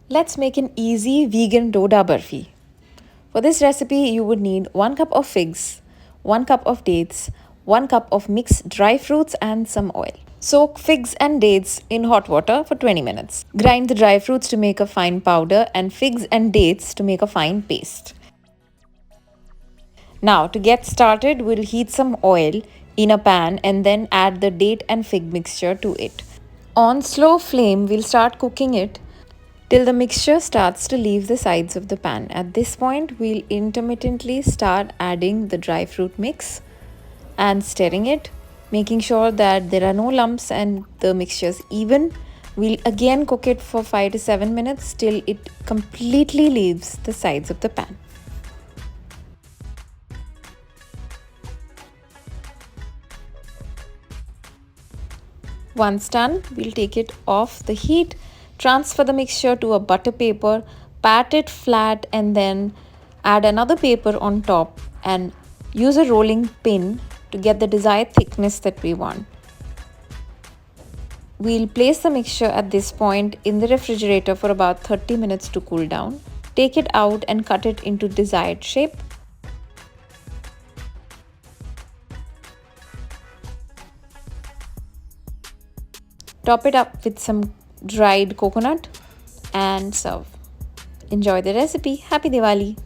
Let's make an easy vegan Doda Burfi. For this recipe, you would need 1 cup of figs, 1 cup of dates, 1 cup of mixed dry fruits, and some oil. Soak figs and dates in hot water for 20 minutes. Grind the dry fruits to make a fine powder and figs and dates to make a fine paste. Now, to get started, we'll heat some oil in a pan and then add the date and fig mixture to it. On slow flame, we'll start cooking it till the mixture starts to leave the sides of the pan. At this point, we'll intermittently start adding the dry fruit mix and stirring it, making sure that there are no lumps and the mixture is even. We'll again cook it for 5 to 7 minutes till it completely leaves the sides of the pan. Once done, we'll take it off the heat, transfer the mixture to a butter paper, pat it flat, and then add another paper on top and use a rolling pin to get the desired thickness that we want. We'll place the mixture at this point in the refrigerator for about 30 minutes to cool down. Take it out and cut it into desired shape. Top it up with some dried coconut and serve. Enjoy the recipe. Happy Diwali!